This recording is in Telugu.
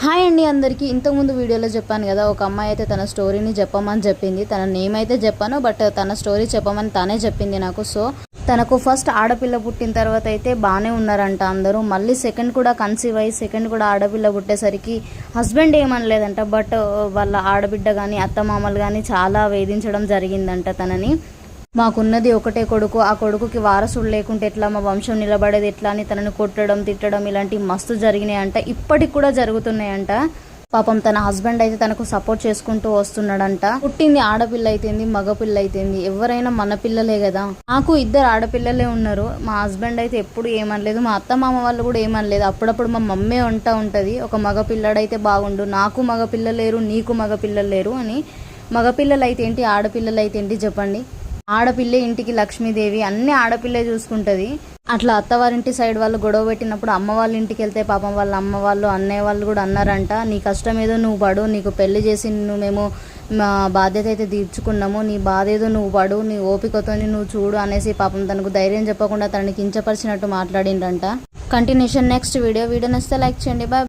హాయ్ అండి అందరికీ. ఇంతకుముందు వీడియోలో చెప్పాను కదా, ఒక అమ్మాయి అయితే తన స్టోరీని చెప్పమని చెప్పింది. తన నేమ్ అయితే చెప్పాను, బట్ తన స్టోరీ చెప్పమని తానే చెప్పింది నాకు. సో తనకు ఫస్ట్ ఆడపిల్ల పుట్టిన తర్వాత అయితే బాగానే ఉన్నారంట అందరూ. మళ్ళీ సెకండ్ కూడా కన్సీవ్ అయ్యి సెకండ్ కూడా ఆడపిల్ల పుట్టేసరికి హస్బెండ్ ఏమనలేదంట, బట్ వాళ్ళ ఆడబిడ్డ కానీ అత్తమామలు కానీ చాలా వేధించడం జరిగిందంట తనని. మాకున్నది ఒకటే కొడుకు, ఆ కొడుకుకి వారసుడు లేకుంటే ఎట్లా, మా వంశం నిలబడేది ఎట్లా అని తనని కొట్టడం తిట్టడం ఇలాంటివి మస్తు జరిగినాయంట. ఇప్పటికి కూడా జరుగుతున్నాయంట. పాపం తన హస్బెండ్ అయితే తనకు సపోర్ట్ చేసుకుంటూ వస్తున్నాడంట. పుట్టింది ఆడపిల్ల అయితేంది మగపిల్ల అయితేంది ఎవరైనా మన పిల్లలే కదా. నాకు 2 ఆడపిల్లలే ఉన్నారు. మా హస్బెండ్ అయితే ఎప్పుడు ఏమనలేదు, మా అత్త మామ వాళ్ళు కూడా ఏమనలేదు. అప్పుడప్పుడు మా మమ్మీ ఉంటది, ఒక మగ పిల్లడైతే బాగుండు, నాకు మగ పిల్లలు లేరు నీకు మగ పిల్లలు లేరు అని. మగపిల్లలు అయితే ఏంటి ఆడపిల్లలు అయితే ఏంటి చెప్పండి. ఆడపిల్లే ఇంటికి లక్ష్మీదేవి, అన్ని ఆడపిల్లే చూసుకుంటుంది. అట్లా అత్తవారింటి సైడ్ వాళ్ళు గొడవ పెట్టినప్పుడు అమ్మ వాళ్ళ ఇంటికి వెళ్తే పాపం వాళ్ళ అమ్మ వాళ్ళు అన్నయ్య వాళ్ళు కూడా అన్నారంట, నీ కష్టం ఏదో నువ్వు పడు, నీకు పెళ్లి చేసి మేము మా బాధ్యత అయితే తీర్చుకున్నాము, నీ బాధ ఏదో నువ్వు పడు, నీ ఓపికతో నువ్వు చూడు అనేసి పాపం తనకు ధైర్యం చెప్పకుండా తనని కించపరిచినట్టు మాట్లాడిండంట. కంటిన్యూషన్ నెక్స్ట్ వీడియో నచ్చితే లైక్ చేయండి. బాయ్.